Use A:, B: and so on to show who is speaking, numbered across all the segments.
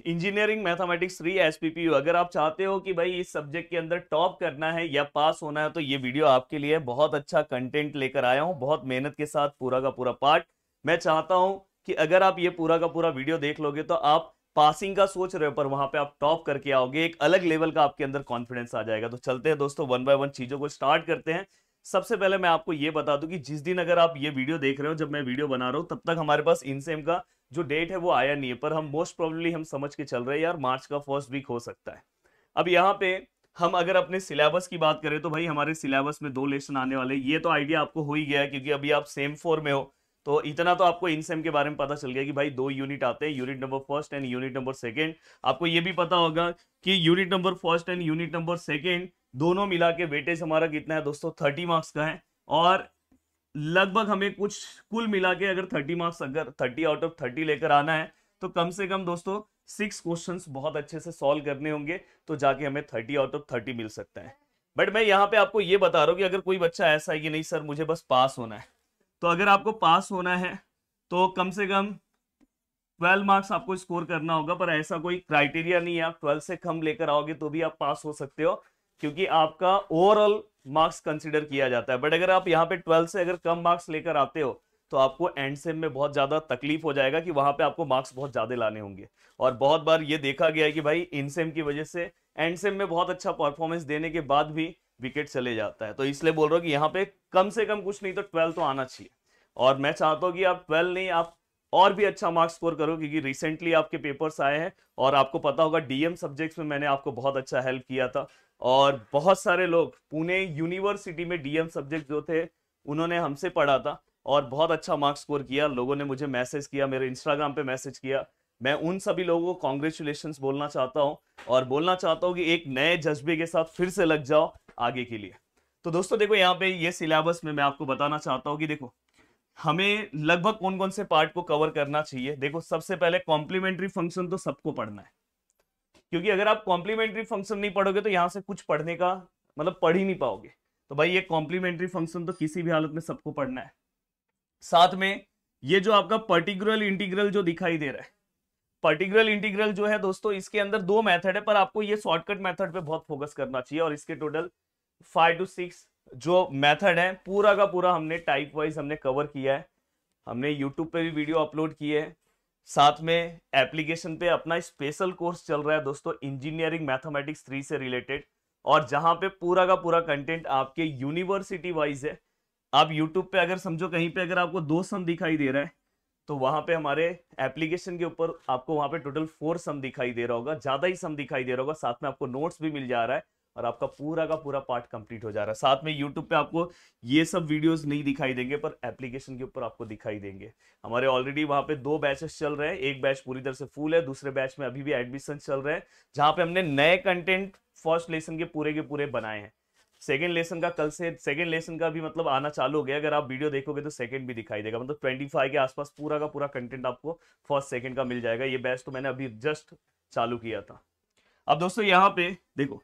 A: Engineering mathematics 3 SPPU, अगर आप चाहते हो कि भाई इस सब्जेक्ट के अंदर टॉप करना है या पास होना है तो ये वीडियो आपके लिए बहुत अच्छा कंटेंट लेकर आया हूं, बहुत मेहनत के साथ पूरा का पूरा पार्ट। मैं चाहता हूं कि अगर आप ये पूरा का पूरा वीडियो देख लोगे तो आप पासिंग का सोच रहे हो पर वहां पे आप टॉप करके आओगे, एक अलग लेवल का आपके अंदर कॉन्फिडेंस आ जाएगा। तो चलते हैं दोस्तों, वन बाय वन चीजों को स्टार्ट करते हैं। सबसे पहले मैं आपको ये बता दूं कि जिस दिन अगर आप ये वीडियो देख रहे हो, जब मैं वीडियो बना रहा हूं, तब तक हमारे पास इनसेम का जो डेट है वो आया नहीं है, पर हम मोस्ट प्रोबेबली हम समझ के चल रहे हैं यार मार्च का फर्स्ट वीक हो सकता है। अब यहाँ पे हम अगर अपने सिलेबस की बात करें तो भाई हमारे सिलेबस में 2 लेसन आने वाले, ये तो आइडिया आपको हो ही गया है क्योंकि अभी आप सेम 4 में हो, तो इतना तो आपको इनसेम के बारे में पता चल गया कि भाई 2 यूनिट आते हैं, unit number first and unit number second. आपको ये भी पता होगा कि unit number first and unit number second दोनों मिला के वेटेज हमारा कितना है दोस्तों, 30 मार्क्स का है। और लगभग हमें कुछ कुल मिला के अगर 30 मार्क्स, अगर 30 आउट ऑफ 30 लेकर आना है तो कम से कम दोस्तों 6 क्वेश्चंस बहुत अच्छे से सॉल्व करने होंगे, तो जाके हमें 30 आउट ऑफ 30 मिल सकता है। बट मैं यहाँ पे आपको ये बता रहा हूँ कि अगर कोई बच्चा ऐसा है कि नहीं सर मुझे बस पास होना है, तो अगर आपको पास होना है तो कम से कम 12 मार्क्स आपको स्कोर करना होगा। पर ऐसा कोई क्राइटेरिया नहीं है, आप 12 से कम लेकर आओगे तो भी आप पास हो सकते हो क्योंकि आपका ओवरऑल मार्क्स कंसीडर किया जाता है। बट अगर आप यहाँ पे 12 से अगर कम मार्क्स लेकर आते हो तो आपको एंड सेम में बहुत ज्यादा तकलीफ हो जाएगा कि वहां पे आपको मार्क्स बहुत ज्यादा लाने होंगे। और बहुत बार ये देखा गया है कि भाई इन सेम की वजह से एंड सेम में बहुत अच्छा परफॉर्मेंस देने के बाद भी विकेट चले जाता है। तो इसलिए बोल रहा हूँ कि यहाँ पे कम से कम कुछ नहीं तो 12 तो आना चाहिए। और मैं चाहता हूँ कि आप 12 नहीं, आप और भी अच्छा मार्क्स स्कोर करो क्योंकि रिसेंटली आपके पेपर्स आए हैं और आपको पता होगा डीएम सब्जेक्ट्स में मैंने आपको बहुत अच्छा हेल्प किया था। और बहुत सारे लोग पुणे यूनिवर्सिटी में डीएम सब्जेक्ट जो थे उन्होंने हमसे पढ़ा था और बहुत अच्छा मार्क्स स्कोर किया। लोगों ने मुझे मैसेज किया, मेरे इंस्टाग्राम पे मैसेज किया। मैं उन सभी लोगों को कॉन्ग्रेचुलेशंस बोलना चाहता हूं और बोलना चाहता हूं कि एक नए जज्बे के साथ फिर से लग जाओ आगे के लिए। तो दोस्तों देखो, यहाँ पे ये सिलेबस में मैं आपको बताना चाहता हूँ कि देखो हमें लगभग कौन कौन से पार्ट को कवर करना चाहिए। देखो सबसे पहले कॉम्प्लीमेंट्री फंक्शन तो सबको पढ़ना है, क्योंकि अगर आप कॉम्प्लीमेंट्री फंक्शन नहीं पढ़ोगे तो यहां से कुछ पढ़ने का मतलब पढ़ ही नहीं पाओगे। तो भाई ये कॉम्प्लीमेंट्री फंक्शन तो किसी भी हालत में सबको पढ़ना है। साथ में ये जो आपका पर्टिकुलर इंटीग्रल जो दिखाई दे रहा है, पर्टिकुलर इंटीग्रल जो है दोस्तों, इसके अंदर 2 मेथड है पर आपको ये शॉर्टकट मेथड पे बहुत फोकस करना चाहिए। और इसके टोटल 5 to 6 जो मेथड है पूरा का पूरा हमने टाइप वाइज हमने कवर किया है। हमने यूट्यूब पे भी वीडियो अपलोड किए हैं, साथ में एप्लीकेशन पे अपना स्पेशल कोर्स चल रहा है दोस्तों इंजीनियरिंग मैथमेटिक्स 3 से रिलेटेड, और जहां पे पूरा का पूरा कंटेंट आपके यूनिवर्सिटी वाइज है। आप यूट्यूब पे अगर समझो कहीं पे अगर आपको 2 सम दिखाई दे रहा है तो वहां पे हमारे एप्लीकेशन के ऊपर आपको वहां पे टोटल 4 सम दिखाई दे रहा होगा, ज्यादा ही सम दिखाई दे रहा होगा। साथ में आपको नोट्स भी मिल जा रहा है और आपका पूरा का पूरा पार्ट कंप्लीट हो जा रहा है। साथ में यूट्यूब पे आपको ये सब वीडियोस नहीं दिखाई देंगे पर एप्लीकेशन के ऊपर आपको दिखाई देंगे। हमारे ऑलरेडी वहां पे 2 बैचेस चल रहे हैं, एक बैच पूरी तरह से फुल है, दूसरे बैच में अभी भी एडमिशन चल रहे हैं जहां पे हमने नए कंटेंट फर्स्ट लेसन के पूरे बनाए हैं। सेकंड लेसन का कल से सेकंड लेसन का भी मतलब आना चालू हो गया। अगर आप वीडियो देखोगे तो सेकंड भी दिखाई देगा, मतलब 25 के आसपास पूरा का पूरा कंटेंट आपको फर्स्ट सेकंड का मिल जाएगा। ये बैच तो मैंने अभी जस्ट चालू किया था। अब दोस्तों यहाँ पे देखो,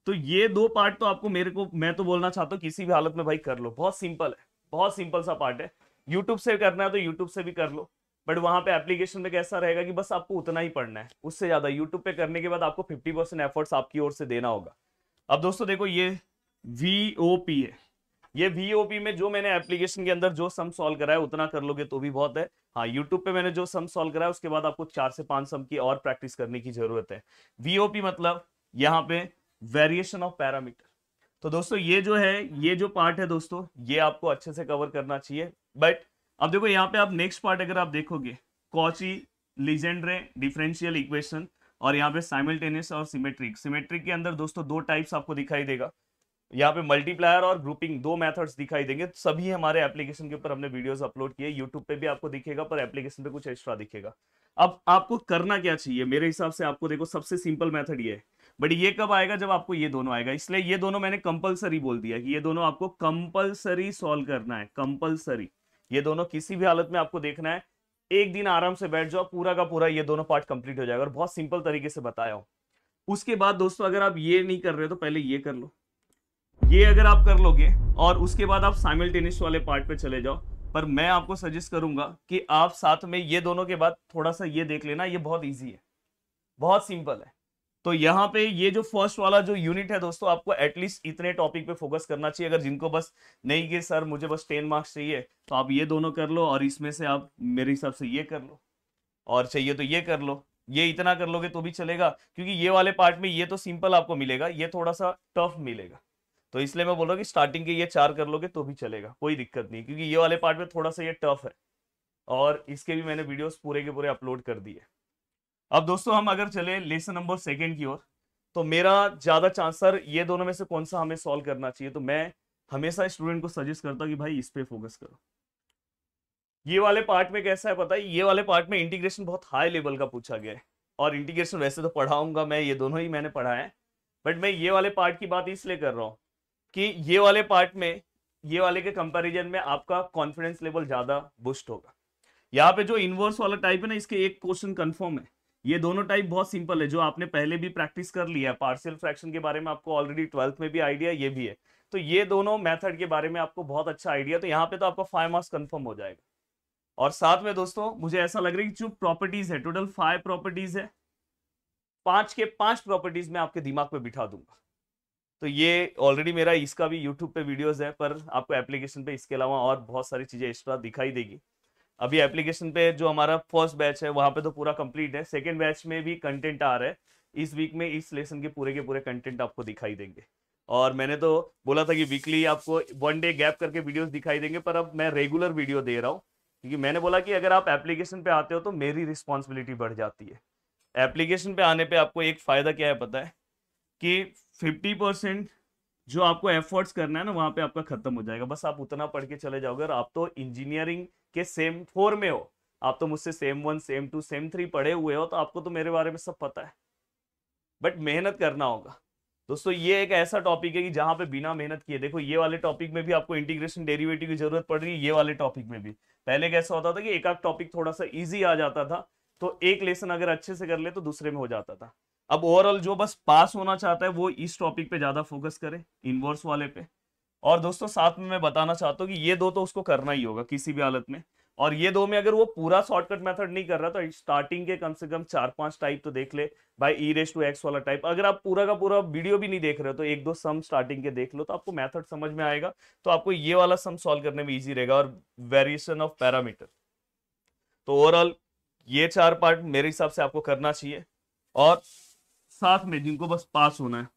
A: तो ये 2 पार्ट तो आपको मैं तो बोलना चाहता हूँ किसी भी हालत में भाई कर लो, बहुत सिंपल है, बहुत सिंपल सा पार्ट है। यूट्यूब से करना है तो यूट्यूब से भी कर लो, बट वहां पे एप्लीकेशन में कैसा रहेगा कि बस आपको उतना ही पढ़ना है, उससे ज्यादा यूट्यूब पे करने के बाद आपको 50% एफर्ट्स आपकी ओर से देना होगा। अब दोस्तों देखो ये VOP है, ये VOP में जो मैंने एप्लीकेशन के अंदर जो सम सॉल्व करा है उतना कर लोगे तो भी बहुत है। हाँ, यूट्यूब पे मैंने जो सम सॉल्व करा है उसके बाद आपको 4 से 5 सम की और प्रैक्टिस करने की जरूरत है। VOP मतलब यहाँ पे वेरिएशन ऑफ पैरामीटर। तो दोस्तों ये जो है, ये जो पार्ट है दोस्तों, ये आपको अच्छे से कवर करना चाहिए। बट अब देखो यहाँ पे आप नेक्स्ट पार्ट अगर आप देखोगे, कॉची लीजेंड्रे डिफरेंशियल इक्वेशन, और यहाँ पे साइमल्टेनियस और सिमेट्रिक। सिमेट्रिक के अंदर दोस्तों 2 टाइप्स आपको दिखाई देगा, यहाँ पे मल्टीप्लायर और ग्रुपिंग 2 मेथड्स दिखाई देंगे। सभी हमारे एप्लीकेशन के ऊपर हमने वीडियोस अपलोड किए, यूट्यूब पे भी आपको दिखेगा पर एप्लीकेशन पे कुछ एक्स्ट्रा दिखेगा। अब आपको करना क्या चाहिए मेरे हिसाब से, आपको देखो सबसे सिंपल मेथड ये है, बट ये कब आएगा जब आपको ये दोनों आएगा। इसलिए ये दोनों मैंने कंपलसरी बोल दिया कि ये दोनों आपको कंपलसरी सॉल्व करना है, कंपलसरी। ये दोनों किसी भी हालत में आपको देखना है। एक दिन आराम से बैठ जाओ, पूरा का पूरा ये दोनों पार्ट कंप्लीट हो जाएगा और बहुत सिंपल तरीके से बताया हूं। उसके बाद दोस्तों अगर आप ये नहीं कर रहे तो पहले ये कर लो, ये अगर आप कर लोगे और उसके बाद आप साइमल्टेनियस वाले पार्ट पे चले जाओ। पर मैं आपको सजेस्ट करूंगा कि आप साथ में ये दोनों के बाद थोड़ा सा ये देख लेना, ये बहुत इजी है, बहुत सिंपल है। तो यहाँ पे ये जो फर्स्ट वाला जो यूनिट है दोस्तों, आपको एटलीस्ट इतने टॉपिक पे फोकस करना चाहिए। अगर जिनको बस नहीं कि सर मुझे बस 10 मार्क्स चाहिए, तो आप ये दोनों कर लो और इसमें से आप मेरे हिसाब से ये कर लो, और चाहिए तो ये कर लो। ये इतना कर लोगे तो भी चलेगा, क्योंकि ये वाले पार्ट में ये तो सिंपल आपको मिलेगा, ये थोड़ा सा टफ मिलेगा। तो इसलिए मैं बोल रहा हूँ कि स्टार्टिंग के ये 4 कर लोगे तो भी चलेगा, कोई दिक्कत नहीं, क्योंकि ये वाले पार्ट में थोड़ा सा ये टफ है, और इसके भी मैंने वीडियोस पूरे के पूरे अपलोड कर दिए। अब दोस्तों हम अगर चले लेसन नंबर 2 की ओर, तो मेरा ज्यादा चांस, सर ये दोनों में से कौन सा हमें सॉल्व करना चाहिए, तो मैं हमेशा स्टूडेंट को सजेस्ट करता हूँ कि भाई इस पे फोकस करो। ये वाले पार्ट में कैसा है पता है, ये वाले पार्ट में इंटीग्रेशन बहुत हाई लेवल का पूछा गया है, और इंटीग्रेशन वैसे तो पढ़ाऊंगा मैं, ये दोनों ही मैंने पढ़ा है, बट मैं ये वाले पार्ट की बात इसलिए कर रहा हूँ कि ये वाले पार्ट में, ये वाले के कंपैरिजन में आपका कॉन्फिडेंस लेवल ज्यादा बूस्ट होगा। यहाँ पे जो इनवर्स वाला टाइप है ना, इसके एक क्वेश्चन कंफर्म है। ये दोनों टाइप बहुत सिंपल है, जो आपने पहले भी प्रैक्टिस कर लिया है, पार्शियल फ्रैक्शन के बारे में आपको ऑलरेडी 12th में भी आइडिया, ये भी है। तो ये दोनों मेथड के बारे में आपको बहुत अच्छा आइडिया, तो यहाँ पे तो आपका 5 मार्क्स कंफर्म हो जाएगा। और साथ में दोस्तों मुझे ऐसा लग रहा है कि जो प्रॉपर्टीज है, टोटल 5 प्रॉपर्टीज है, 5 के 5 प्रॉपर्टीज में आपके दिमाग पे बिठा दूंगा। तो ये ऑलरेडी मेरा इसका भी यूट्यूब पे वीडियोस है, पर आपको एप्लीकेशन पे इसके अलावा और बहुत सारी चीजें एक्स्ट्रा दिखाई देगी। अभी एप्लीकेशन पे जो हमारा फर्स्ट बैच है वहां पे तो पूरा कंप्लीट है, सेकंड बैच में भी कंटेंट आ रहा है। इस वीक में इस लेसन के पूरे कंटेंट आपको दिखाई देंगे, और मैंने तो बोला था कि वीकली आपको 1 डे गैप करके वीडियोस दिखाई देंगे, पर अब मैं रेगुलर वीडियो दे रहा हूँ, क्योंकि मैंने बोला कि अगर आप एप्लीकेशन पे आते हो तो मेरी रिस्पॉन्सिबिलिटी बढ़ जाती है। एप्लीकेशन पे आने पे आपको एक फायदा क्या है पता है, कि 50% जो आपको एफर्ट्स करना है ना, वहां पे आपका खत्म हो जाएगा। बस आप उतना पढ़ के चले जाओगे, और आप तो इंजीनियरिंग के सेम 4 में हो, आप तो मुझसे सेम 1 सेम 2 सेम 3 पढ़े हुए हो, तो आपको तो मेरे बारे में सब पता है, बट मेहनत करना होगा। दोस्तों ये एक ऐसा टॉपिक है कि जहां पे बिना मेहनत किए, देखो ये वाले टॉपिक में भी आपको इंटीग्रेशन डेरिवेटिव की जरूरत पड़ रही है, ये वाले टॉपिक में भी। पहले कैसा होता था कि एक आध टॉपिक थोड़ा सा इजी आ जाता था, तो एक लेसन अगर अच्छे से कर ले तो दूसरे में हो जाता था। अब ओवरऑल जो बस पास होना चाहता है वो इस टॉपिक पे ज्यादा फोकस करे, इनवर्स वाले पे। और दोस्तों साथ में मैं बताना चाहता हूँ कि ये दो तो उसको करना ही होगा किसी भी हालत में, और ये दो में अगर वो पूरा शॉर्टकट मेथड नहीं कर रहा तो स्टार्टिंग के कम से कम 4-5 टाइप तो देख ले भाई, e⁻x वाला टाइप। अगर आप पूरा का पूरा वीडियो भी नहीं देख रहे हो तो 1-2 सम स्टार्टिंग के देख लो, तो आपको मेथड समझ में आएगा, तो आपको ये वाला सम सॉल्व करने में इजी रहेगा, और वेरिएशन ऑफ पैरामीटर। तो ओवरऑल ये 4 पार्ट मेरे हिसाब से आपको करना चाहिए, और साथ में जिनको बस पास होना है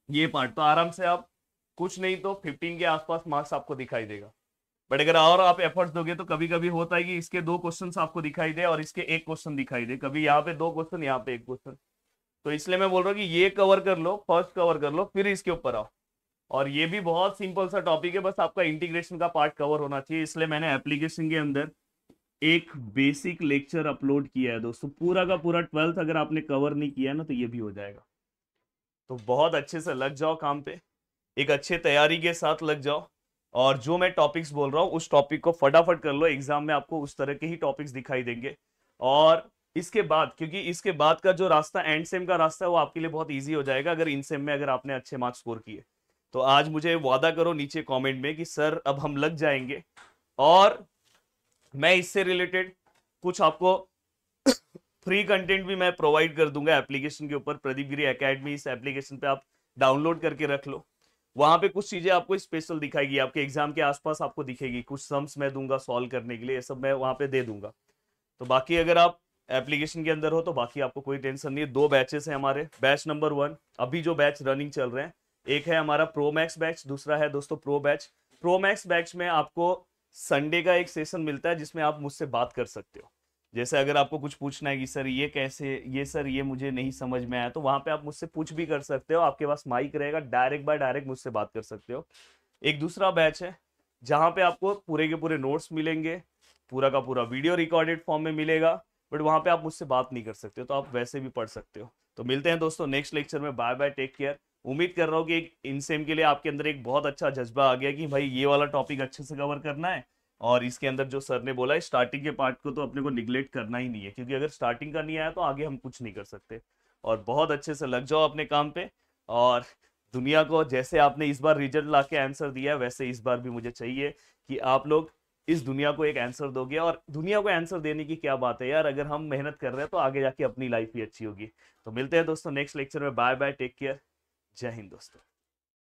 A: ये पार्ट, तो आराम से आप कुछ नहीं तो 15 के आसपास मार्क्स आपको दिखाई देगा। बट अगर और आप एफर्ट्स दोगे तो कभी कभी होता है कि इसके 2 क्वेश्चंस आपको दिखाई दे और इसके 1 क्वेश्चन दिखाई दे, कभी यहाँ पे 2 क्वेश्चन यहाँ पे 1 क्वेश्चन। तो इसलिए मैं बोल रहा हूँ कि ये कवर कर लो, फर्स्ट कवर कर लो, फिर इसके ऊपर आओ। और ये भी बहुत सिंपल सा टॉपिक है, बस आपका इंटीग्रेशन का पार्ट कवर होना चाहिए। इसलिए मैंने एप्लीकेशन के अंदर एक बेसिक लेक्चर अपलोड किया है दोस्तों, पूरा का पूरा 12th अगर आपने कवर नहीं किया ना तो ये भी हो जाएगा। तो बहुत अच्छे से लग जाओ काम पे, एक अच्छे तैयारी के साथ लग जाओ, और जो मैं टॉपिक्स बोल रहा हूँ उस टॉपिक को फटाफट कर लो, एग्जाम में आपको उस तरह के ही टॉपिक्स दिखाई देंगे। और इसके बाद, क्योंकि इसके बाद का जो रास्ता एंड सेम का रास्ता है वो आपके लिए बहुत ईजी हो जाएगा, अगर इन सेम में अगर आपने अच्छे मार्क्स स्कोर किए। तो आज मुझे वादा करो नीचे कॉमेंट में कि सर अब हम लग जाएंगे, और मैं इससे रिलेटेड कुछ आपको फ्री कंटेंट भी मैं प्रोवाइड कर दूंगा एप्लीकेशन के ऊपर। प्रदीप गिरी एकेडमी, इस एप्लीकेशन पे आप डाउनलोड करके रख लो, वहां पे कुछ चीजें आपको स्पेशल दिखाएगी, आपके एग्जाम के आसपास आपको दिखेगी, कुछ सम्स मैं दूंगा सॉल्व करने के लिए, ये सब मैं वहां पे दे दूंगा। तो बाकी अगर आप एप्लीकेशन के अंदर हो तो बाकी आपको कोई टेंशन नहीं है। 2 बैचेस हैं हमारे। बैच नंबर 1 अभी जो बैच रनिंग चल रहे हैं, एक है हमारा प्रो मैक्स बैच, दूसरा है दोस्तों pro batch. Pro max batch में आपको संडे का एक सेशन मिलता है जिसमें आप मुझसे बात कर सकते हो। जैसे अगर आपको कुछ पूछना है कि सर ये कैसे, ये सर ये मुझे नहीं समझ में आया, तो वहां पे आप मुझसे पूछ भी कर सकते हो, आपके पास माइक रहेगा, डायरेक्ट बाय डायरेक्ट मुझसे बात कर सकते हो। एक दूसरा बैच है जहां पे आपको पूरे के पूरे नोट्स मिलेंगे, पूरा का पूरा वीडियो रिकॉर्डेड फॉर्म में मिलेगा, बट वहां पे आप मुझसे बात नहीं कर सकते हो, तो आप वैसे भी पढ़ सकते हो। तो मिलते हैं दोस्तों नेक्स्ट लेक्चर में। Bye bye, take care. उम्मीद कर रहा हूँ कि एक इनसेम के लिए आपके अंदर एक बहुत अच्छा जज्बा आ गया कि भाई ये वाला टॉपिक अच्छे से कवर करना है, और इसके अंदर जो सर ने बोला है स्टार्टिंग के पार्ट को तो अपने को निगलेक्ट करना ही नहीं है, क्योंकि अगर स्टार्टिंग का नहीं आया तो आगे हम कुछ नहीं कर सकते। और बहुत अच्छे से लग जाओ अपने काम पे, और दुनिया को जैसे आपने इस बार रिजल्ट ला के आंसर दिया है वैसे इस बार भी मुझे चाहिए कि आप लोग इस दुनिया को एक आंसर दोगे। और दुनिया को आंसर देने की क्या बात है यार, अगर हम मेहनत कर रहे हैं तो आगे जाके अपनी लाइफ भी अच्छी होगी। तो मिलते हैं दोस्तों नेक्स्ट लेक्चर में। बाय बाय, टेक केयर, जय हिंद दोस्तों।